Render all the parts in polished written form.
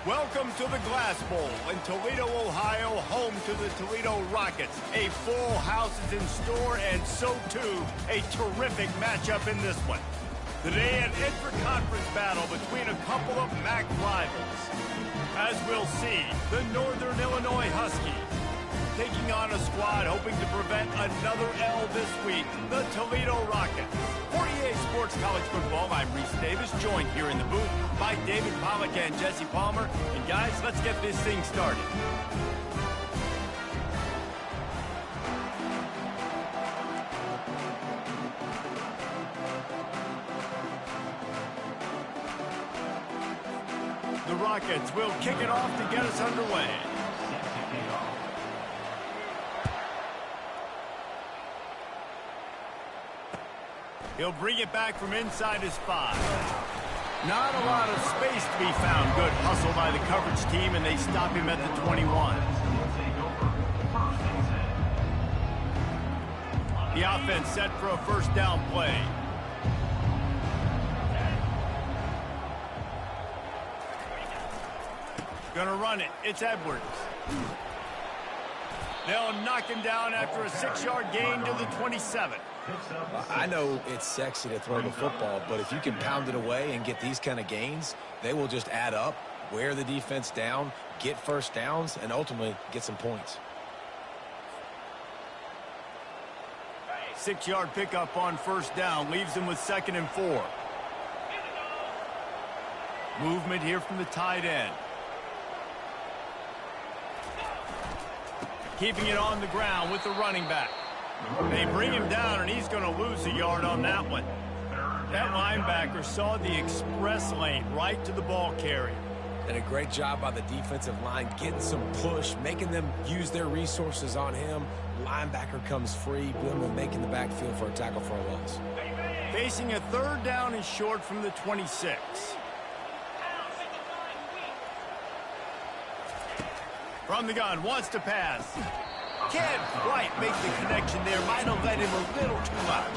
Welcome to the Glass Bowl in Toledo, Ohio, home to the Toledo Rockets. A full house is in store, and so too a terrific matchup in this one. Today, an intra-conference battle between a couple of MAC rivals. As we'll see, the Northern Illinois Huskies taking on a squad hoping to prevent another L this week, the Toledo Rockets. For EA Sports College Football, I'm Reese Davis, joined here in the booth by David Pollack and Jesse Palmer. And guys, let's get this thing started. The Rockets will kick it off to get us underway. He'll bring it back from inside his 5. Not a lot of space to be found. Good hustle by the coverage team, and they stop him at the 21. The offense set for a first down play. Gonna run it. It's Edwards. They'll knock him down after a 6-yard gain to the 27. I know it's sexy to throw the football, but if you can pound it away and get these kind of gains, they will just add up, wear the defense down, get first downs, and ultimately get some points. 6-yard pickup on first down leaves him with 2nd and 4. Movement here from the tight end. Keeping it on the ground with the running back. They bring him down, and he's going to lose a yard on that one. That linebacker saw the express lane right to the ball carrier. And a great job by the defensive line getting some push, making them use their resources on him. Linebacker comes free, boom, making the backfield for a tackle for a loss. Facing a 3rd down and short from the 26. From the gun, wants to pass. Can't quite make the connection there. Might have led him a little too much.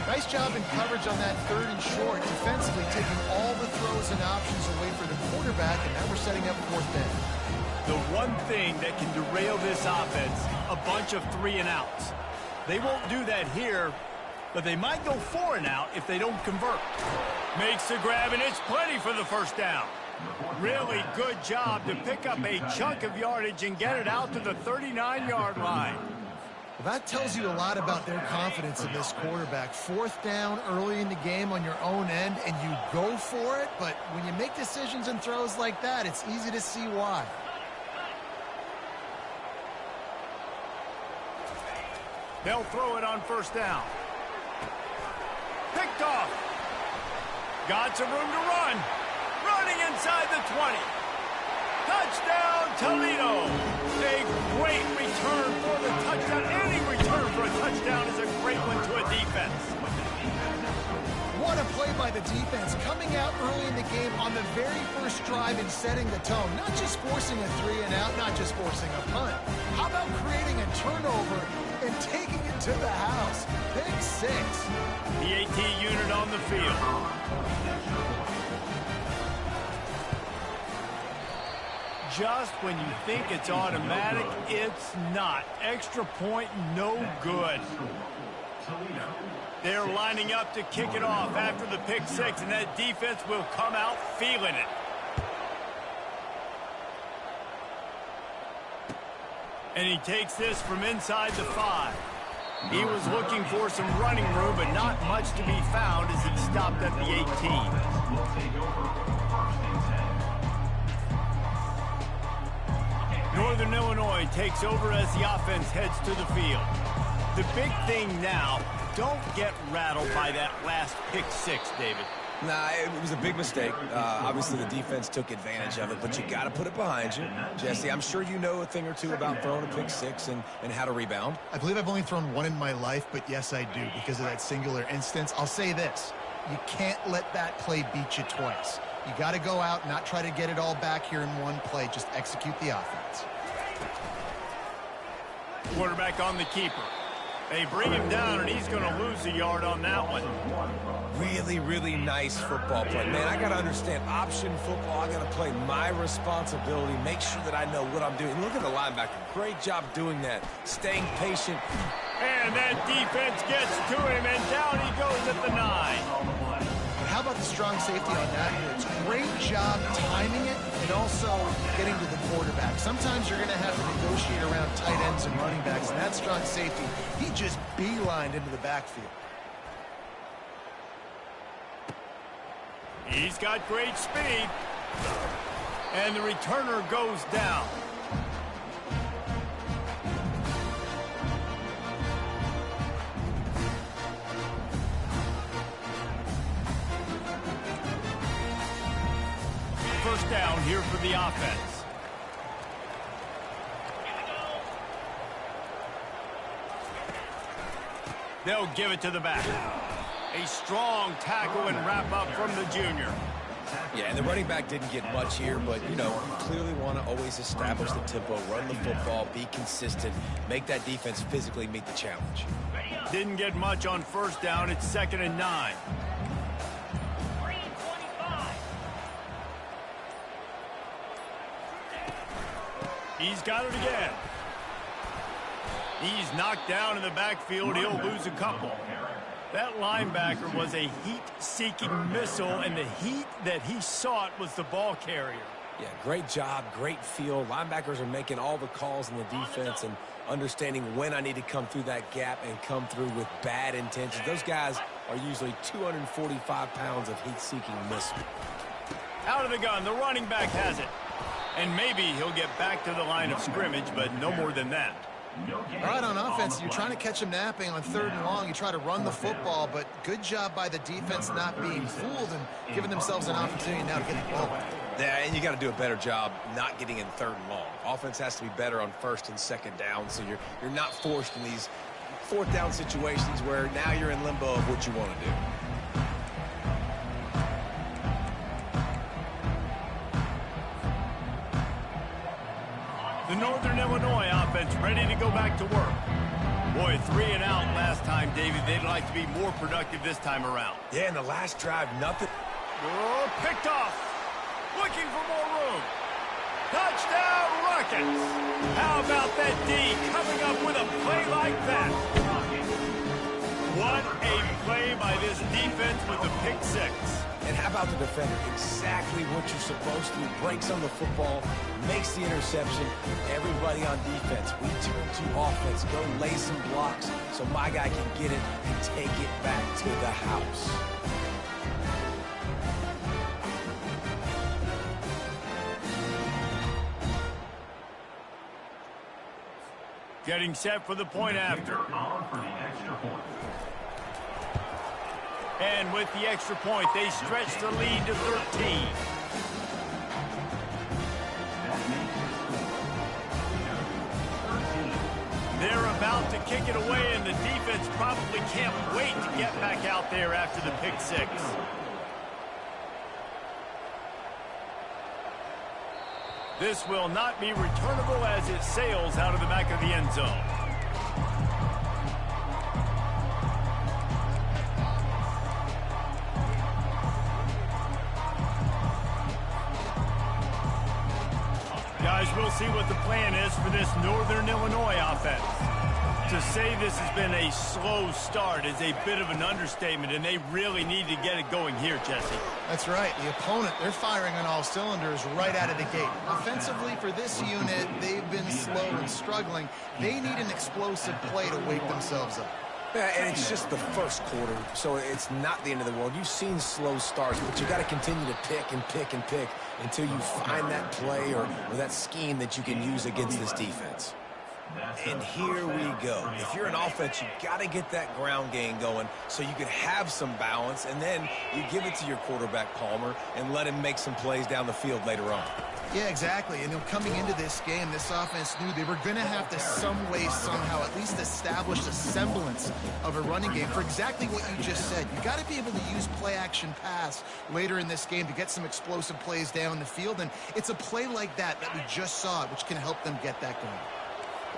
Nice job in coverage on that 3rd and short. Defensively taking all the throws and options away for the quarterback, and now we're setting up 4th down. The one thing that can derail this offense, a bunch of 3 and outs. They won't do that here, but they might go 4 and out if they don't convert. Makes the grab, and it's plenty for the first down. Really good job to pick up a chunk of yardage and get it out to the 39-yard line. Well, that tells you a lot about their confidence in this quarterback. 4th down early in the game on your own end, and you go for it, but when you make decisions and throws like that, it's easy to see why. They'll throw it on first down. Picked off. Got some room to run. Running inside the 20. Touchdown, Toledo. A great return for the touchdown. Any return for a touchdown is a great one to a defense. What a play by the defense, coming out early in the game on the very first drive and setting the tone. Not just forcing a 3 and out, not just forcing a punt. How about creating a turnover and taking it to the house? Pick 6. The AT unit on the field. Just when you think it's automatic, it's not. Extra point, no good. They're lining up to kick it off after the pick 6, and that defense will come out feeling it. And he takes this from inside the 5. He was looking for some running room, but not much to be found as he stopped at the 18. Northern Illinois takes over as the offense heads to the field. The big thing now, don't get rattled by that last pick 6, David. Nah, it was a big mistake. Obviously, the defense took advantage of it, but you got to put it behind you. Jesse, I'm sure you know a thing or two about throwing a pick 6 and how to rebound. I believe I've only thrown 1 in my life, but yes, I do because of that singular instance. I'll say this. You can't let that play beat you twice. You got to go out, not try to get it all back here in one play. Just execute the offense. Quarterback on the keeper. They bring him down, and he's going to lose a yard on that one. Really, really nice football play. Man, I got to understand option football. I got to play my responsibility, make sure that I know what I'm doing. Look at the linebacker. Great job doing that, staying patient. And that defense gets to him, and down he goes at the 9. How about the strong safety on that blitz? Great job timing it and also getting to the quarterback. Sometimes you're going to have to negotiate around tight ends and running backs, and that strong safety, he just beelined into the backfield. He's got great speed. And the returner goes down. First down here for the offense. They'll give it to the back. A strong tackle and wrap up from the junior. Yeah, and the running back didn't get much here, but, you know, you clearly want to always establish the tempo, run the football, be consistent, make that defense physically meet the challenge. Didn't get much on first down. It's 2nd and 9. He's got it again. He's knocked down in the backfield. He'll lose a couple. That linebacker was a heat-seeking missile, and the heat that he sought was the ball carrier. Yeah, great job, great feel. Linebackers are making all the calls in the defense and understanding when I need to come through that gap and come through with bad intentions. Those guys are usually 245 pounds of heat-seeking missile. Out of the gun, the running back has it. And maybe he'll get back to the line of scrimmage, but no more than that. All right, on offense, you're trying to catch him napping on 3rd and long. You try to run the football, but good job by the defense not being fooled and giving themselves an opportunity now to get the ball back. Yeah, and you got to do a better job not getting in 3rd and long. Offense has to be better on 1st and 2nd down, so you're not forced in these 4th down situations where now you're in limbo of what you want to do. The Northern Illinois offense ready to go back to work. Boy, 3 and out last time, David. They'd like to be more productive this time around. Yeah, in the last drive, nothing. Oh, picked off. Looking for more room. Touchdown, Rockets. How about that D coming up with a play like that? What a play by this defense with the pick 6. And how about the defender? Exactly what you're supposed to. Breaks on the football, makes the interception. Everybody on defense, we turn to offense. Go lay some blocks so my guy can get it and take it back to the house. Getting set for the point after. And with the extra point, they stretch the lead to 13. They're about to kick it away, and the defense probably can't wait to get back out there after the pick 6. This will not be returnable as it sails out of the back of the end zone. Guys, we'll see what the plan is for this Northern Illinois offense. To say this has been a slow start is a bit of an understatement, and they really need to get it going here, Jesse. That's right. The opponent, they're firing on all cylinders right out of the gate. Offensively, for this unit, they've been slow and struggling. They need an explosive play to wake themselves up. Yeah, and it's just the first quarter, so it's not the end of the world. You've seen slow starts, but you got to continue to pick and pick and pick until you find that play or that scheme that you can use against this defense. And here we go. If you're an offense, you got to get that ground game going so you can have some balance, and then you give it to your quarterback, Palmer, and let him make some plays down the field later on. Yeah, exactly. And coming into this game, this offense knew they were going to have to some way, somehow, at least establish a semblance of a running game for exactly what you just said. You got to be able to use play-action pass later in this game to get some explosive plays down the field, and it's a play like that we just saw, which can help them get that going.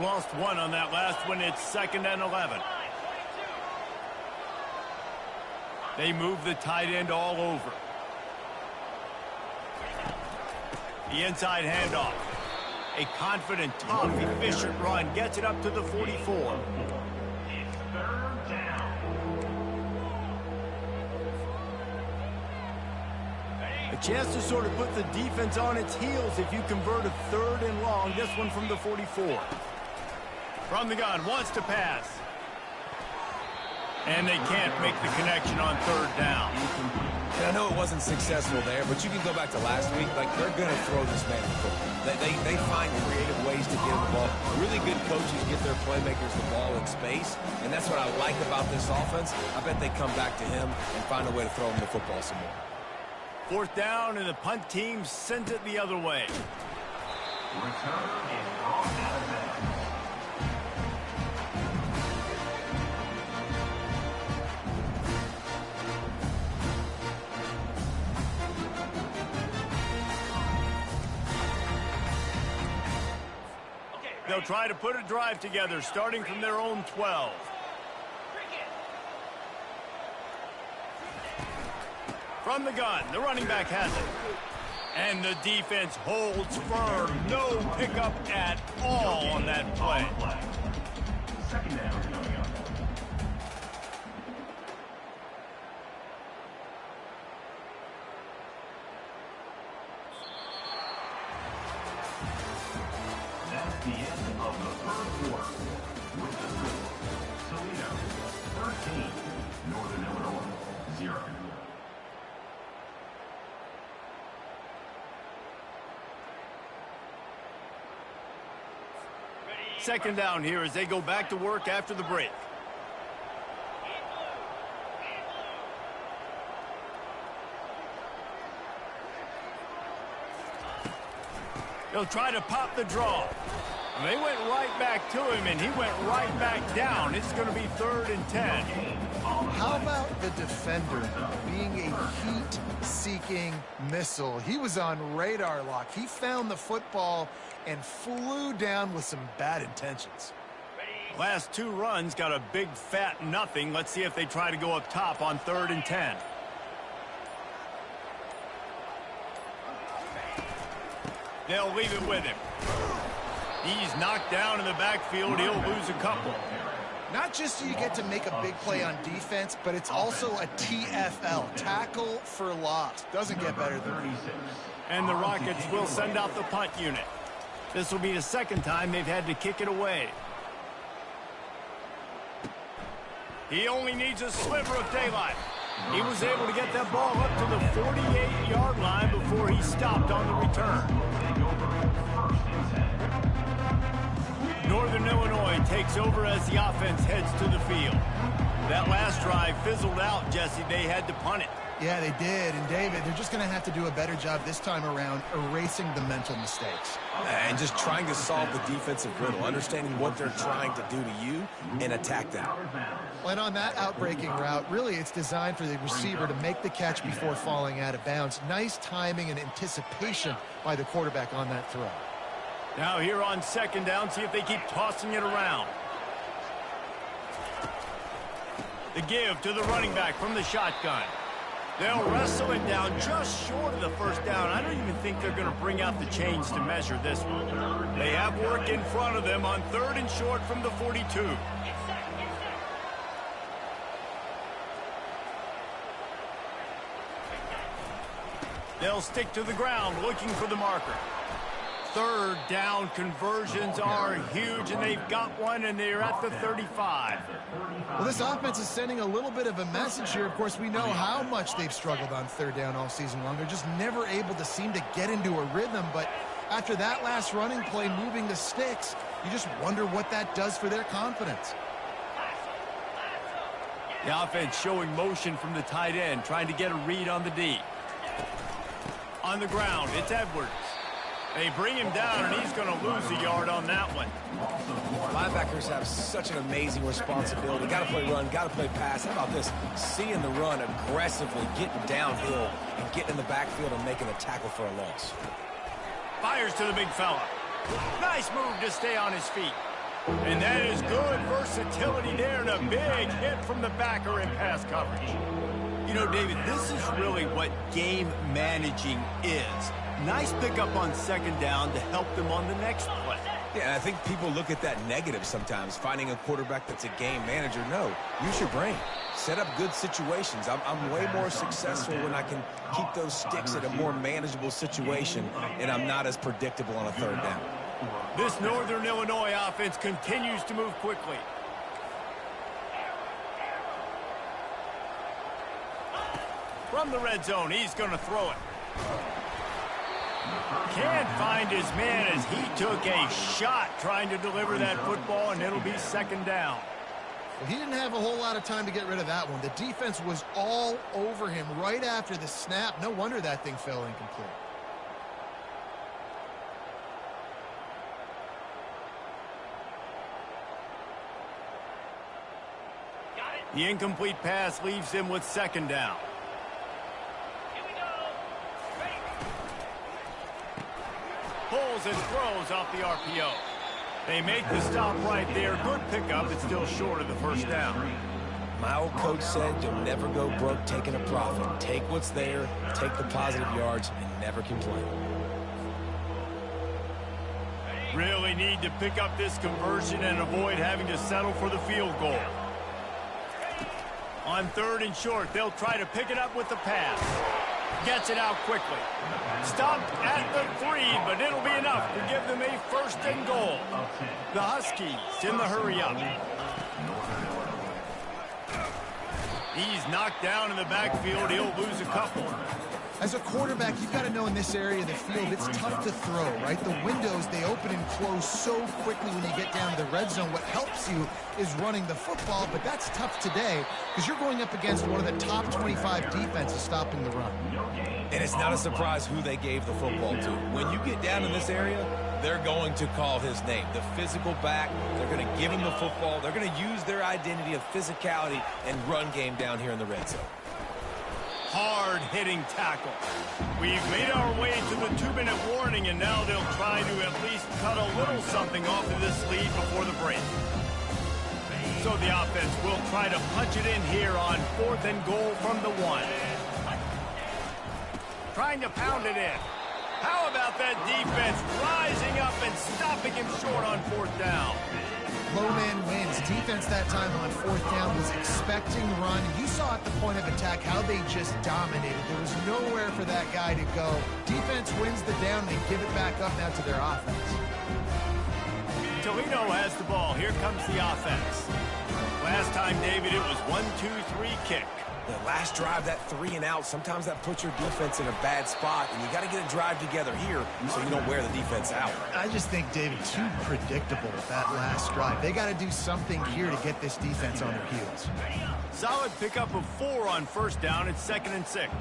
Lost one on that last one. It's 2nd and 11. They move the tight end all over. The inside handoff. A confident, tough, efficient run gets it up to the 44. It's third down. A chance to sort of put the defense on its heels if you convert a 3rd and long. This one from the 44. From the gun, wants to pass. And they can't make the connection on 3rd down. And I know it wasn't successful there, but you can go back to last week. Like, they're going to throw this man the football. They find creative ways to get him the ball. Really good coaches get their playmakers the ball in space, and that's what I like about this offense. I bet they come back to him and find a way to throw him the football some more. 4th down, and the punt team sends it the other way. Return is brought out of bounds. They'll try to put a drive together, starting from their own 12. From the gun, the running back has it. And the defense holds firm. No pickup at all on that play. Second down coming up. That's the end of the first quarter. With the score, Toledo 13, Northern Illinois 0. Second down here as they go back to work after the break. They'll try to pop the draw. And they went right back to him, and he went right back down. It's going to be 3rd and 10. How about the defender being a heat-seeking missile? He was on radar lock. He found the football and flew down with some bad intentions. Last 2 runs got a big fat nothing. Let's see if they try to go up top on 3rd and 10. They'll leave it with him. He's knocked down in the backfield. He'll lose a couple. Not just do you get to make a big play on defense, but it's also a TFL, tackle for loss. Doesn't get better than that. And the Rockets will send out the punt unit. This will be the 2nd time they've had to kick it away. He only needs a sliver of daylight. He was able to get that ball up to the 48-yard line before he stopped on the return. Northern Illinois takes over as the offense heads to the field. That last drive fizzled out, Jesse. They had to punt it. Yeah, they did. And, David, they're just going to have to do a better job this time around erasing the mental mistakes. And just trying to solve the defensive riddle, understanding what they're trying to do to you and attack them. And on that outbreaking route, really it's designed for the receiver to make the catch before falling out of bounds. Nice timing and anticipation by the quarterback on that throw. Now here on 2nd down, see if they keep tossing it around. The give to the running back from the shotgun. They'll wrestle it down just short of the 1st down. I don't even think they're going to bring out the chains to measure this one. They have work in front of them on 3rd and short from the 42. They'll stick to the ground looking for the marker. 3rd down conversions are huge, and they've got one, and they're at the 35. Well, this offense is sending a little bit of a message here. Of course, we know how much they've struggled on 3rd down all season long. They're just never able to seem to get into a rhythm. But after that last running play moving the sticks, you just wonder what that does for their confidence. The offense showing motion from the tight end, trying to get a read on the D. On the ground, it's Edwards. They bring him down, and he's going to lose a yard on that one. Linebackers have such an amazing responsibility. Got to play run, got to play pass. How about this? Seeing the run aggressively, getting downhill, and getting in the backfield and making a tackle for a loss. Fires to the big fella. Nice move to stay on his feet. And that is good versatility there, and a big hit from the backer in pass coverage. You know, David, this is really what game managing is. Nice pickup on second down to help them on the next play. Yeah, I think people look at that negative sometimes, finding a quarterback that's a game manager. No, use your brain. Set up good situations. I'm way more successful when I can keep those sticks at a more manageable situation, and I'm not as predictable on a third down. This Northern Illinois offense continues to move quickly. From the red zone, he's going to throw it. Can't find his man as he took a shot trying to deliver that football, and it'll be second down. Well, he didn't have a whole lot of time to get rid of that one. The defense was all over him right after the snap. No wonder that thing fell incomplete. The incomplete pass leaves him with second down. Pulls and throws off the RPO. They make the stop right there. Good pickup. It's still short of the first down. My old coach said you'll never go broke taking a profit. Take what's there, take the positive yards, and never complain. Really need to pick up this conversion and avoid having to settle for the field goal. On third and short, they'll try to pick it up with the pass. Gets it out quickly. Stopped at the 3, but it'll be enough to give them a first and goal. The Huskies in the hurry-up. He's knocked down in the backfield. He'll lose a couple. As a quarterback, you've got to know in this area of the field, it's tough to throw, right? The windows, they open and close so quickly when you get down to the red zone. What helps you is running the football, but that's tough today because you're going up against one of the top 25 defenses stopping the run. And it's not a surprise who they gave the football to. When you get down in this area, they're going to call his name. The physical back, they're going to give him the football. They're going to use their identity of physicality and run game down here in the red zone. Hard-hitting tackle. We've made our way to the 2-minute warning, and now they'll try to at least cut a little something off of this lead before the break. So the offense will try to punch it in here on 4th and goal from the 1. Trying to pound it in. How about that defense rising up and stopping him short on 4th down? Low man wins. Defense that time on 4th down was expecting run. You saw at the point of attack how they just dominated. There was nowhere for that guy to go. Defense wins the down. They give it back up now to their offense. Toledo has the ball. Here comes the offense. Last time, David, it was 1-2-3 kick. The last drive, that 3 and out, sometimes that puts your defense in a bad spot, and you got to get a drive together here so you don't wear the defense out. I just think, David, too predictable with that last drive. They got to do something here to get this defense on their heels. Solid pickup of 4 on first down. It's 2nd and 6.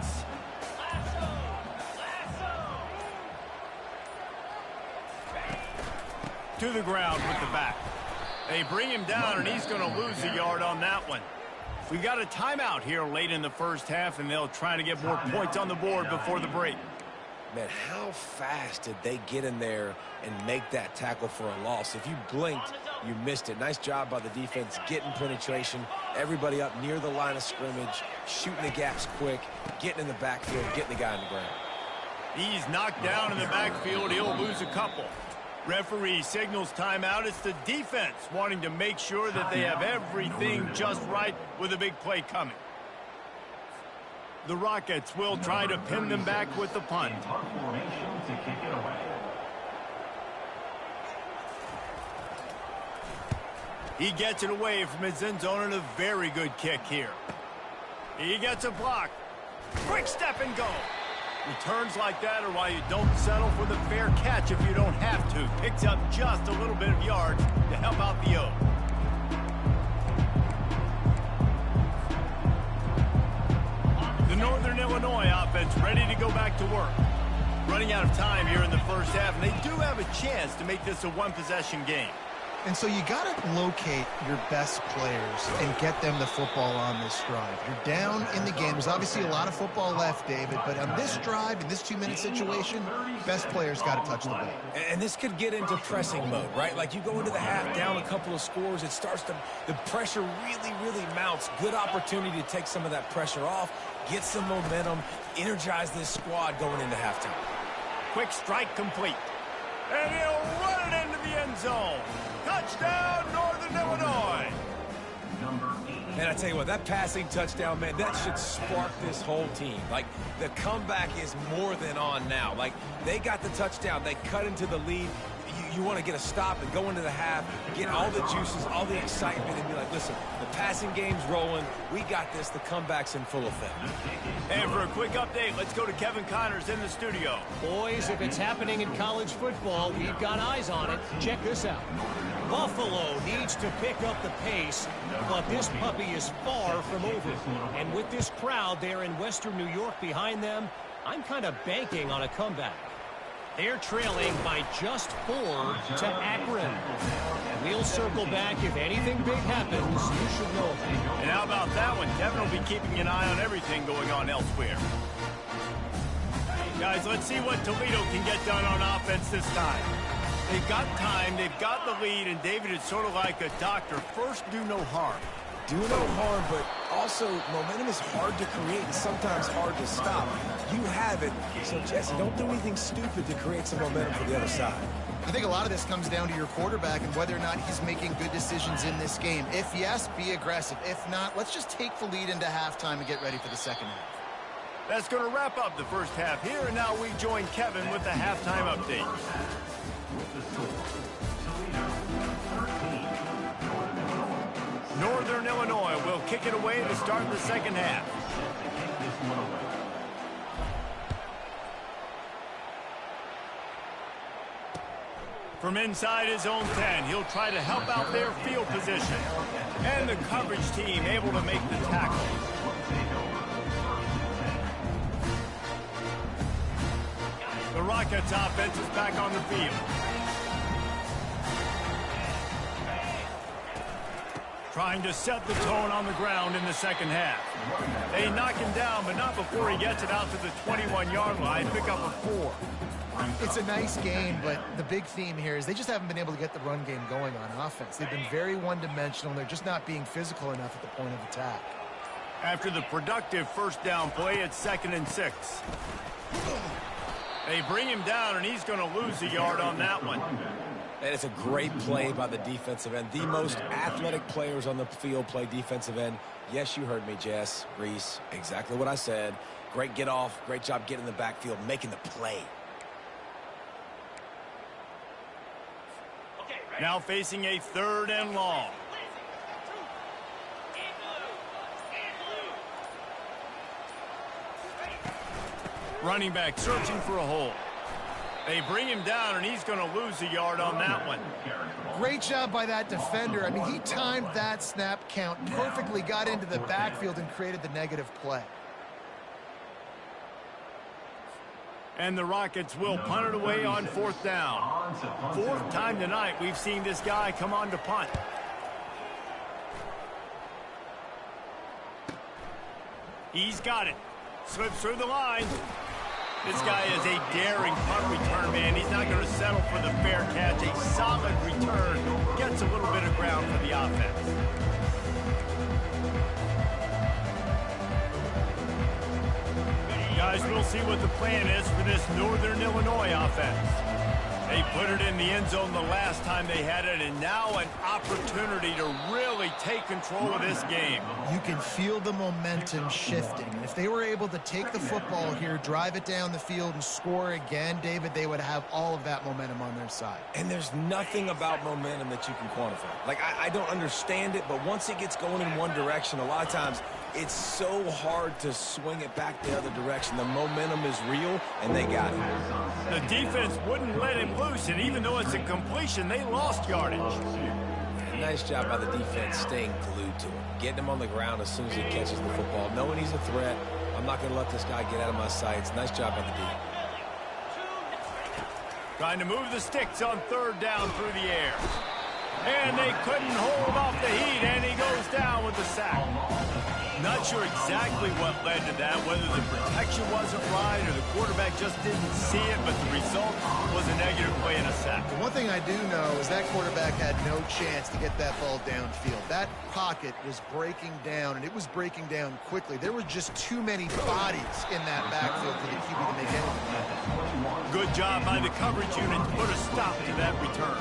To the ground with the back. They bring him down, and he's going to lose a yard on that one. We got a timeout here late in the first half, and they'll try to get more points on the board before the break. Man, how fast did they get in there and make that tackle for a loss? If you blinked, you missed it. Nice job by the defense getting penetration. Everybody up near the line of scrimmage, shooting the gaps quick, getting in the backfield, getting the guy on the ground. He's knocked down in the backfield. He'll lose a couple. Referee signals timeout. It's the defense wanting to make sure that they have everything just right with a big play coming. The Rockets will try to pin them back with the punt. He gets it away from his end zone and a very good kick here. He gets a block. Quick step and go. Returns like that are why you don't settle for the fair catch if you don't have to. Picks up just a little bit of yards to help out the O. The Northern Illinois offense ready to go back to work. Running out of time here in the first half, and they do have a chance to make this a one-possession game. And so you got to locate your best players and get them the football on this drive. You're down in the game. There's obviously a lot of football left, David, but on this drive, in this 2-minute situation, best players got to touch the ball. And this could get into pressing mode, right? Like you go into the half down a couple of scores, it starts to, the pressure really mounts. Good opportunity to take some of that pressure off, get some momentum, energize this squad going into halftime. Quick strike complete. And he'll run it into the end zone. Touchdown, Northern Illinois. And I tell you what, that passing touchdown, man, that should spark this whole team. Like, the comeback is more than on now. Like, they got the touchdown. They cut into the lead. You want to get a stop and go into the half, get all the juices, all the excitement, and be like, listen, the passing game's rolling. We got this. The comeback's in full effect. And for a quick update, let's go to Kevin Connors in the studio. Boys, if it's happening in college football, we've got eyes on it. Check this out. Buffalo needs to pick up the pace, but this puppy is far from over. And with this crowd there in Western New York behind them, I'm kind of banking on a comeback. They're trailing by just 4 to Akron. We'll circle back if anything big happens. You should know that. And how about that one? Kevin will be keeping an eye on everything going on elsewhere. Guys, let's see what Toledo can get done on offense this time. They've got time, they've got the lead, and David is sort of like a doctor. First, do no harm. Do no harm, but also momentum is hard to create and sometimes hard to stop. You have it, so Jesse, don't do anything stupid to create some momentum for the other side. I think a lot of this comes down to your quarterback and whether or not he's making good decisions in this game. If yes, be aggressive. If not, let's just take the lead into halftime and get ready for the second half. That's going to wrap up the first half here, and now we join Kevin with the halftime update. Northern Illinois will kick it away to start the second half. From inside his own 10, he'll try to help out their field position. And the coverage team able to make the tackle. The Rockets offense is back on the field. Trying to set the tone on the ground in the second half. They knock him down, but not before he gets it out to the 21-yard line. Pick up a 4. It's a nice game, but the big theme here is they just haven't been able to get the run game going on offense. They've been very one-dimensional, and they're just not being physical enough at the point of attack. After the productive first down play, it's 2nd and 6. They bring him down, and he's going to lose a yard on that one. And it's a great play by the defensive end. The most athletic players on the field play defensive end. Yes, you heard me, Jess, Reese. Exactly what I said. Great get off. Great job getting in the backfield, making the play. Now facing a 3rd and long. Running back searching for a hole. They bring him down, and he's going to lose a yard on that one. Great job by that defender. I mean, he timed that snap count perfectly, got into the backfield, and created the negative play. And the Rockets will punt it away on 4th down. 4th time tonight we've seen this guy come on to punt. He's got it. Slips through the line. This guy is a daring punt return man. He's not going to settle for the fair catch. A solid return. Gets a little bit of ground for the offense. Guys, we'll see what the plan is for this Northern Illinois offense. They put it in the end zone the last time they had it, and now an opportunity to really take control of this game. You can feel the momentum shifting. And if they were able to take the football here, drive it down the field, and score again, David, they would have all of that momentum on their side. And there's nothing about momentum that you can quantify. Like, I don't understand it, but once it gets going in one direction, a lot of times it's so hard to swing it back the other direction. The momentum is real, and they got it. The defense wouldn't let him loose, and even though it's a completion, they lost yardage. Nice job by the defense staying glued to him, getting him on the ground as soon as he catches the football, knowing he's a threat. I'm not going to let this guy get out of my sights. Nice job by the D. Trying to move the sticks on 3rd down through the air. And they couldn't hold off the heat, and he goes down with the sack. Not sure exactly what led to that, whether the protection wasn't right or the quarterback just didn't see it, but the result was a negative play and a sack. The one thing I do know is that quarterback had no chance to get that ball downfield. That pocket was breaking down, and it was breaking down quickly. There were just too many bodies in that backfield for the QB to make anything. Good job by the coverage unit to put a stop to that return.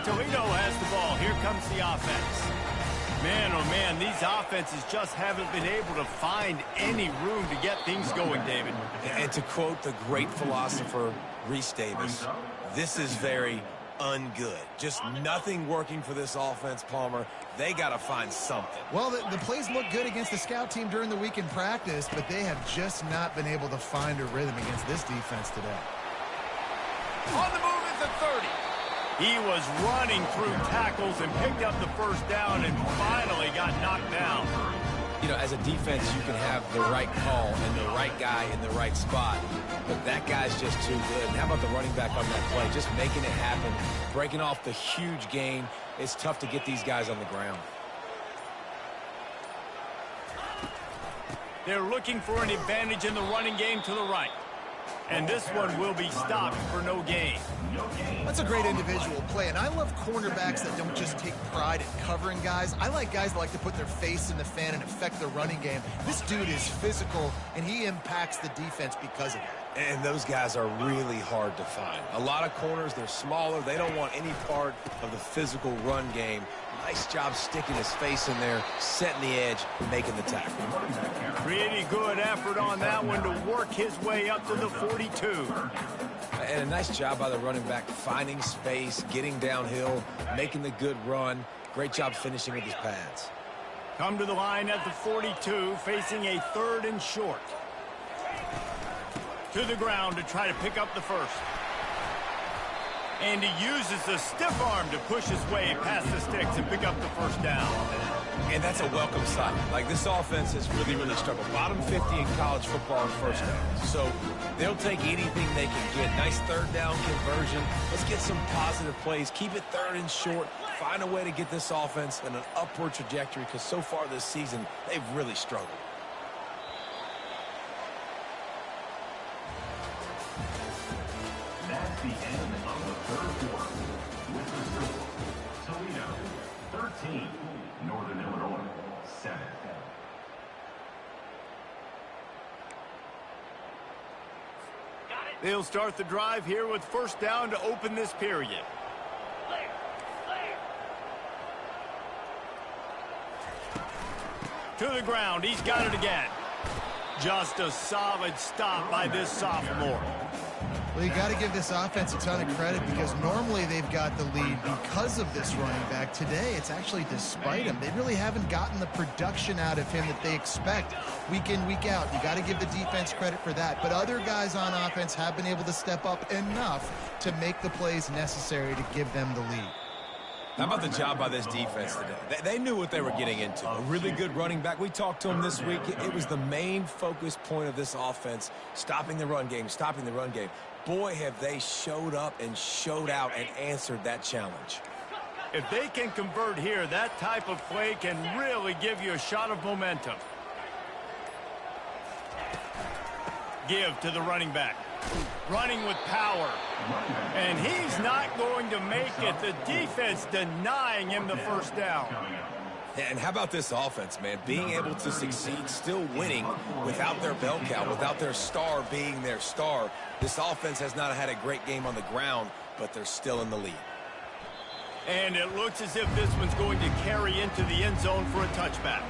Toledo has the ball. Here comes the offense. Man, oh man, these offenses just haven't been able to find any room to get things going, David. And to quote the great philosopher Reese Davis, this is very ungood. Just nothing working for this offense, Palmer. They got to find something. Well, the plays look good against the scout team during the week in practice, but they have just not been able to find a rhythm against this defense today. On the move is the 30. He was running through tackles and picked up the first down and finally got knocked down. You know, as a defense, you can have the right call and the right guy in the right spot, but that guy's just too good. And how about the running back on that play? Just making it happen, breaking off the huge gain. It's tough to get these guys on the ground. They're looking for an advantage in the running game to the right. And this one will be stopped for no gain. That's a great individual play, and I love cornerbacks that don't just take pride in covering guys. I like guys that like to put their face in the fan and affect the running game. This dude is physical, and he impacts the defense because of it. And those guys are really hard to find. A lot of corners, they're smaller. They don't want any part of the physical run game. Nice job sticking his face in there, setting the edge, making the tackle. Pretty good effort on that one to work his way up to the 42. And a nice job by the running back, finding space, getting downhill, making the good run. Great job finishing with his pads. Come to the line at the 42, facing a 3rd and short. To the ground to try to pick up the first. And he uses the stiff arm to push his way past the sticks and pick up the first down. And that's a welcome sight. Like, this offense has really struggled. Bottom 50 in college football in first downs. So they'll take anything they can get. Nice 3rd down conversion. Let's get some positive plays. Keep it 3rd and short. Find a way to get this offense in an upward trajectory, because so far this season, they've really struggled. That's the end of the 3rd quarter. With the score, Toledo 13, Northern Illinois 7. They'll start the drive here with first down to open this period. To the ground, he's got it again. Just a solid stop by this sophomore. Well, you got to give this offense a ton of credit, because normally they've got the lead because of this running back. Today, it's actually despite him. They really haven't gotten the production out of him that they expect week in, week out. You got to give the defense credit for that. But other guys on offense have been able to step up enough to make the plays necessary to give them the lead. How about the job by this defense today? They knew what they were getting into. A really good running back. We talked to him this week. It was the main focus point of this offense, stopping the run game, stopping the run game. Boy, have they showed up and showed out and answered that challenge. If they can convert here, that type of play can really give you a shot of momentum. Give to the running back. Running with power. And he's not going to make it. The defense denying him the first down. And how about this offense, man? Being able to succeed, still winning without their bell cow, without their star being their star. This offense has not had a great game on the ground, but they're still in the lead. And it looks as if this one's going to carry into the end zone for a touchback.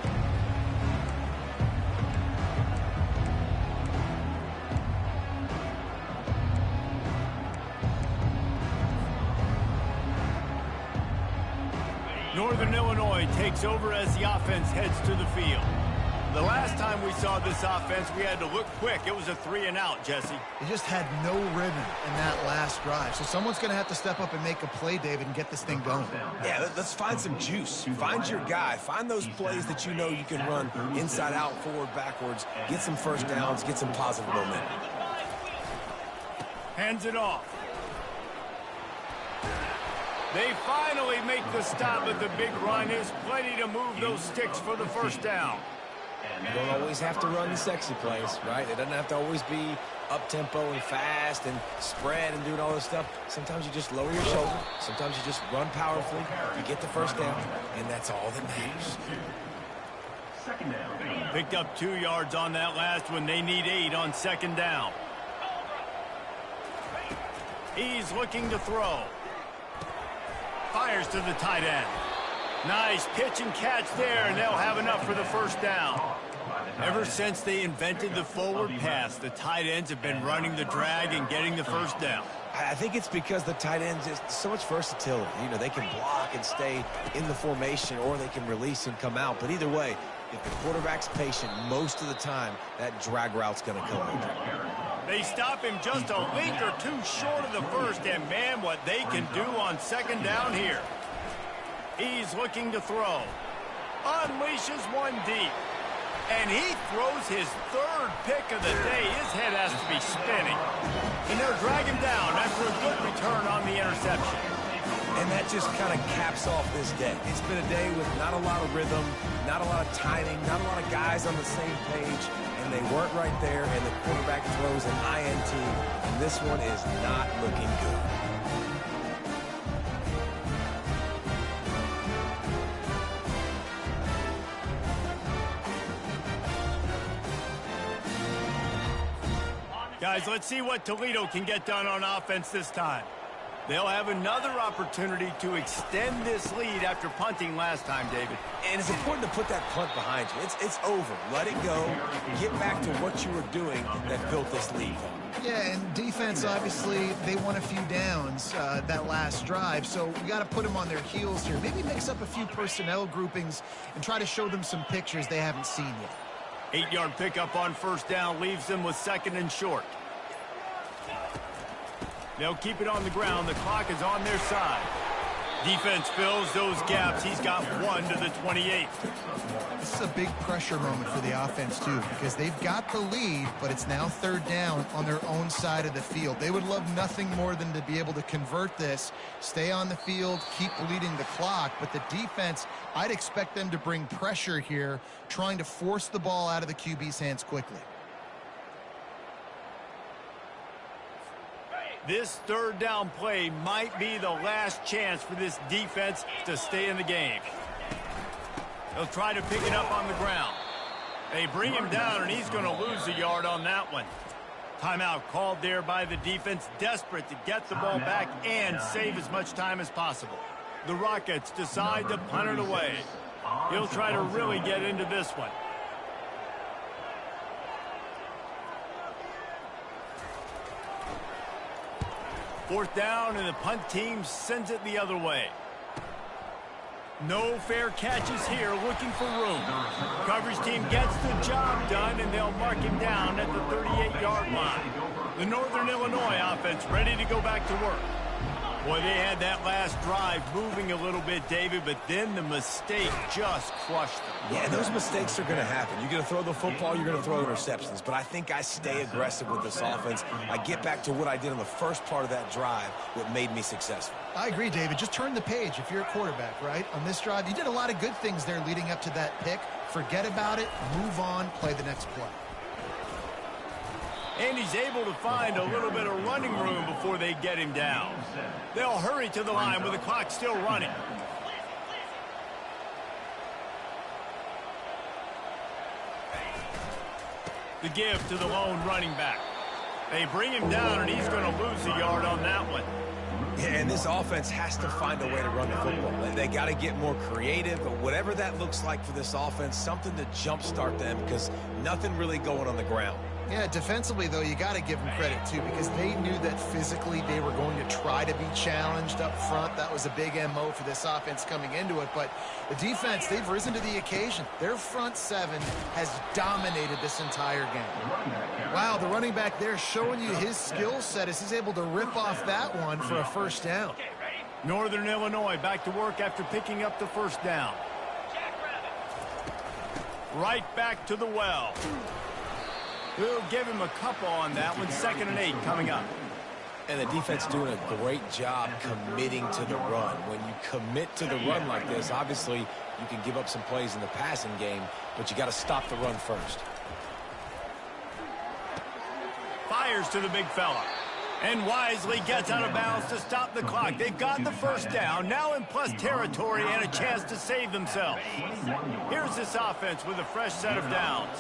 Northern Illinois takes over as the offense heads to the field. The last time we saw this offense, we had to look quick. It was a 3-and-out, Jesse. They just had no rhythm in that last drive. So someone's going to have to step up and make a play, David, and get this thing going. Yeah, let's find some juice. Find your guy. Find those plays that you know you can run inside out, forward, backwards. Get some first downs. Get some positive momentum. Hands it off. They finally make the stop, but the big run is plenty to move those sticks for the first down. You don't always have to run the sexy plays, right? It doesn't have to always be up-tempo and fast and spread and doing all this stuff. Sometimes you just lower your shoulder. Sometimes you just run powerfully. You get the first down, and that's all that matters. Second down. Picked up 2 yards on that last one. They need 8 on second down. He's looking to throw. Fires to the tight end. Nice pitch and catch there, and they'll have enough for the first down. Ever since they invented the forward pass, the tight ends have been running the drag and getting the first down. I think it's because the tight ends is so much versatility. You know, they can block and stay in the formation, or they can release and come out. But either way, if the quarterback's patient most of the time, that drag route's going to come open. They stop him just a link or two short of the first, and man, what they can do on second down here. He's looking to throw. Unleashes one deep. And he throws his 3rd pick of the day. His head has to be spinning. And they'll drag him down after a good return on the interception. And that just kind of caps off this day. It's been a day with not a lot of rhythm, not a lot of timing, not a lot of guys on the same page, and they weren't right there, and the quarterback throws an INT, and this one is not looking good. Guys, let's see what Toledo can get done on offense this time. They'll have another opportunity to extend this lead after punting last time, David. And it's important to put that punt behind you. It's over. Let it go. Get back to what you were doing that built this lead. Yeah, and defense, obviously, they won a few downs that last drive, so we got to put them on their heels here. Maybe mix up a few personnel groupings and try to show them some pictures they haven't seen yet. 8-yard pickup on first down leaves them with 2nd and short. They'll keep it on the ground. The clock is on their side. Defense fills those gaps. He's got 1 to the 28. This is a big pressure moment for the offense, too, because they've got the lead, but it's now 3rd down on their own side of the field. They would love nothing more than to be able to convert this, stay on the field, keep leading the clock. But the defense, I'd expect them to bring pressure here, trying to force the ball out of the QB's hands quickly. This 3rd down play might be the last chance for this defense to stay in the game. They'll try to pick it up on the ground. They bring him down, and he's going to lose a yard on that one. Timeout called there by the defense, desperate to get the ball back and save as much time as possible. The Rockets decide to punt it away. He'll try to really get into this one. Fourth down, and the punt team sends it the other way. No fair catches here, looking for room. Coverage team gets the job done, and they'll mark him down at the 38-yard line. The Northern Illinois offense ready to go back to work. Boy, they had that last drive moving a little bit, David, but then the mistake just crushed them. Yeah, those mistakes are going to happen. You're going to throw the football, you're going to throw interceptions. But I think I stay aggressive with this offense. I get back to what I did on the first part of that drive, what made me successful. I agree, David. Just turn the page if you're a quarterback, right? On this drive, you did a lot of good things there leading up to that pick. Forget about it, move on, play the next play. And he's able to find a little bit of running room before they get him down. They'll hurry to the line with the clock still running. The give to the lone running back. They bring him down, and he's going to lose a yard on that one. Yeah, and this offense has to find a way to run the football. They got to get more creative, but whatever that looks like for this offense, something to jumpstart them, because nothing really going on the ground. Yeah, defensively, though, you got to give them credit, too, because they knew that physically they were going to try to be challenged up front. That was a big MO for this offense coming into it. But the defense, they've risen to the occasion. Their front 7 has dominated this entire game. Wow, the running back there showing you his skill set as he's able to rip off that one for a first down. Northern Illinois back to work after picking up the first down. Right back to the well. We'll give him a couple on that one. 2nd and 8 coming up. And the defense doing a great job committing to the run. When you commit to the run like this, obviously you can give up some plays in the passing game, but you got to stop the run first. Fires to the big fella. And wisely gets out of bounds to stop the clock. They've got the first down, now in plus territory and a chance to save themselves. Here's this offense with a fresh set of downs.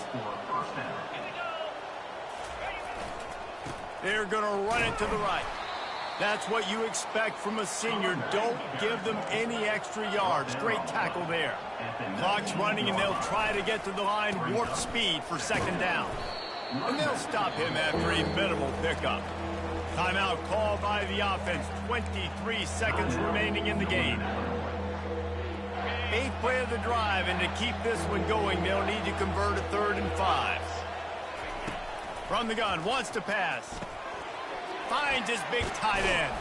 They're going to run it to the right. That's what you expect from a senior. Don't give them any extra yards. Great tackle there. Clock's running, and they'll try to get to the line warp speed for second down. And they'll stop him after a minimal pickup. Timeout called by the offense. 23 seconds remaining in the game. 8th play of the drive, and to keep this one going, they'll need to convert a 3rd and 5. From the gun, wants to pass. Finds his big tight end.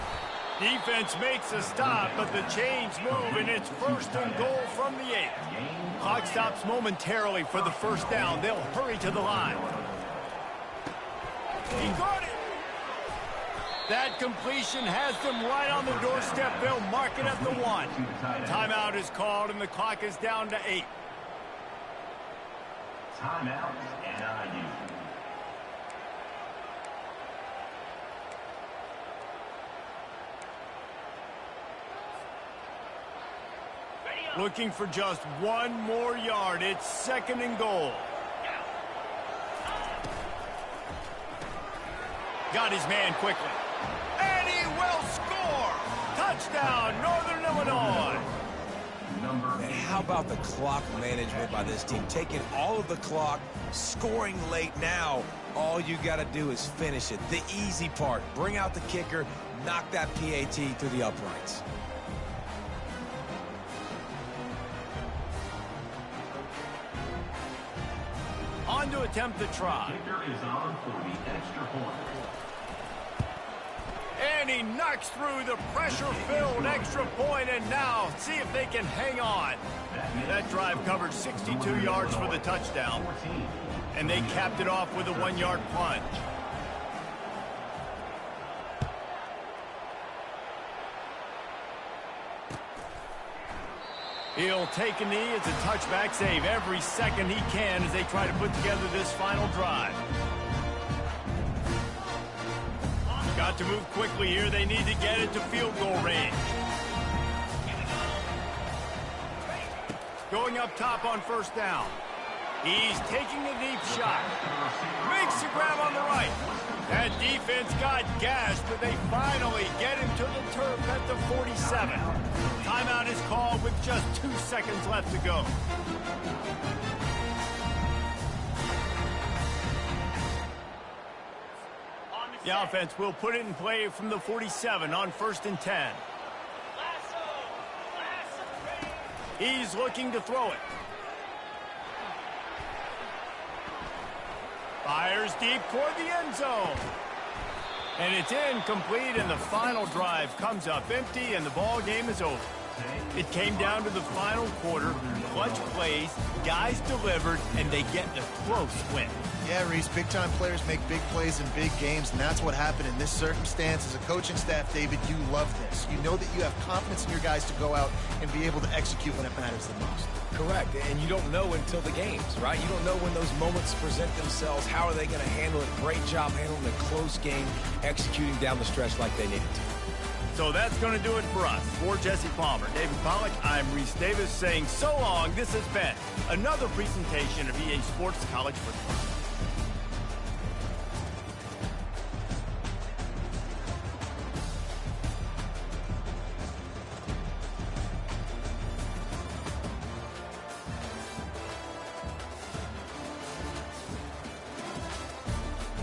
Defense makes a stop, but the chains move, and it's 1st and goal from the 8. Clock stops momentarily for the first down. They'll hurry to the line. He got it. That completion has them right on the doorstep. They'll mark it at the 1. Timeout is called, and the clock is down to 8. Timeout, NIU. Looking for just one more yard. It's 2nd and goal. Got his man quickly. And he will score! Touchdown, Northern Illinois! And how about the clock management by this team? Taking all of the clock, scoring late now. All you got to do is finish it. The easy part. Bring out the kicker, knock that PAT through the uprights. On to attempt the try. Kicker is on for the extra point. And he knocks through the pressure-filled extra point, and now see if they can hang on. That drive covered 62 yards for the touchdown, and they capped it off with a 1-yard plunge. He'll take a knee. It's a touchback save every second he can as they try to put together this final drive. Got to move quickly here. They need to get it to field goal range. Going up top on 1st down. He's taking a deep shot. Makes the grab on the right. That defense got gashed, but they finally get him to the turf at the 47. Timeout is called with just 2 seconds left to go. The offense will put it in play from the 47 on 1st and 10. He's looking to throw it. Fires deep toward the end zone. And it's incomplete, and the final drive comes up empty, and the ball game is over. It came down to the final quarter. Clutch plays, guys delivered, and they get a close win. Yeah, Reese, big-time players make big plays in big games, and that's what happened in this circumstance. As a coaching staff, David, you love this. You know that you have confidence in your guys to go out and be able to execute when it matters the most. Correct, and you don't know until the games, right? You don't know when those moments present themselves. How are they going to handle it? Great job handling a close game, executing down the stretch like they needed to. So that's going to do it for us. For Jesse Palmer, David Pollack, I'm Reese Davis saying so long. This has been another presentation of EA Sports College Football.